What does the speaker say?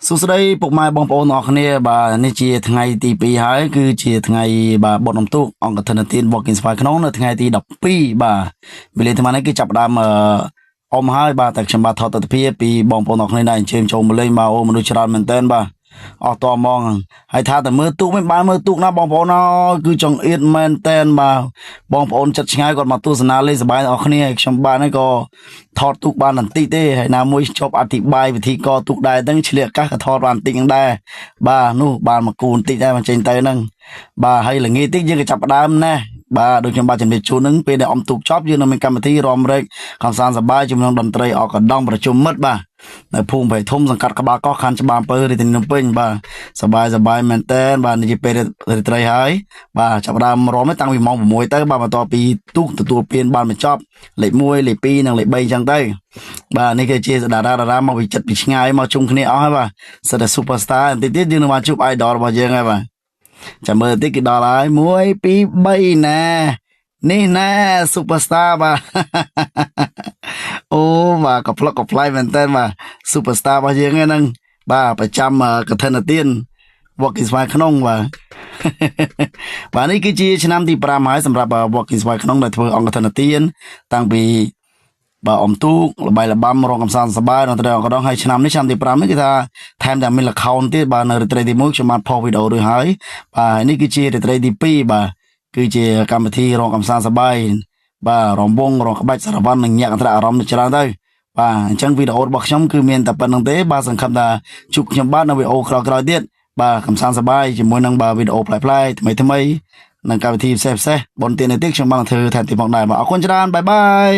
សួស្តីពុកម៉ែបងប្អូនអរគ្នាបាទនេះជាថ្ងៃទី2ហើយគឺជាថ្ងៃបាទបុណ្យអុំទូកអង្គធនធាន Walking Spy ក្នុងនៅថ្ងៃទី12បាទវេលាថ្ងៃនេះគឺចាប់ផ្ដើមអមហើយបាទតែខ្ញុំបាទថតទស្សនភាពពីបងប្អូនអរគ្នាដែលអញ្ជើញចូលមកលេងបាទអូមនុស្សច្រើនមែនតើបាទអស់តហ្មងហើយថាតែមើលទូកមិនបានមើលទូកណាបងប្អូនអើយគឺចង្អៀតមែនតែនបាទបងប្អូនចិត្តឆ្ងាយគាត់មកទស្សនាលេងសប្បាយអរគ្នាខ្ញុំបាទហ្នឹងក៏ថតទូកបានបន្តិចទេហើយណាមួយជប់អធិប្បាយវិធីកទូកដែរហ្នឹងឆ្លៀកកាសក៏ថតបានបន្តិចហ្នឹងដែរបាទនោះបានមកគូបន្តិចដែរមកចេញទៅហ្នឹងបាទហើយល្ងាចតិចយើងក៏ចាប់ផ្ដើមណាបាទដូចខ្ញុំបាទជំរាបជូនហ្នឹងពេលដែលអមទូកចប់យើងនឹងមានកម្មវិធីរំលែកកំសាន្តសប្បាយជាមួយនឹងតន្ត្រីអកដងប្រជុំមិត្តបាទនៅភូមិព្រៃធំសង្កាត់ក្បាលកោះខណ្ឌច្បារអំពើរាជធានីភ្នំពេញបាទសប្បាយមែនតើបាទនេះជាពេលរាត្រីហើយបាទចាប់ផ្ដើមរំតាំងពីម៉ោង6ទៅបាទបន្ទាប់ពីទូកទទួលពានបានបញ្ចប់លេខ1លេខ2និងលេខ3អញ្ចឹងទៅបាទនេះគឺជាតារាមកពីចិត្តពីឆ្ងាយមកជុំគ្នាអស់ហើយបាទសិតតែ Superstar បន្តិចទៀតយើងនឹងមកជួប idol របស់យើងហើយបាទចាំមើលតិចគឺដល់ហើយ1 2 3ណានេះណា Superstar បាទអូបាទក៏ផ្លុកក៏ផ្លាយមែនតើបាទ Superstar របស់យើងហ្នឹងបាទប្រចាំកឋិនទាន Walking Spy ក្នុងបាទបាទនេះគឺជាឆ្នាំទី5ហើយសម្រាប់ Walking Spy ក្នុងដែលធ្វើអង្គកឋិនទានតាំងពីបាទអមទូកល្បីល្បាំរងកំសាន្តសប្បាយនៅត្រង់កណ្ដោះហើយឆ្នាំនេះឆ្នាំទី5នេះគឺថាថែមទាំងមាន account ទៀតបាទនៅរាត្រីទី1ខ្ញុំបានផុសវីដេអូរួចហើយបាទនេះគឺជារាត្រីទី2បាទគឺជាកម្មវិធីរងកំសាន្តសប្បាយបាទរំវងរងក្បាច់សារវ័ននិងញាក់អន្តរអារម្មណ៍ច្រើនទៅបាទអញ្ចឹងវីដេអូរបស់ខ្ញុំគឺមានតែប៉ុណ្្នឹងទេបាទសង្ឃឹមថាជួបខ្ញុំបាទនៅវីដេអូក្រោយៗទៀតបាទកំសាន្តសប្បាយជាមួយនឹងបាទវីដេអូប្លែកៗថ្មីនិងកម្មវិធីផ្សេងៗបនទាននេះទៀតខ្ញុំបានធ្វើថែមទៀតផងដែរបាទអរគុណច្រើនបាយបាយ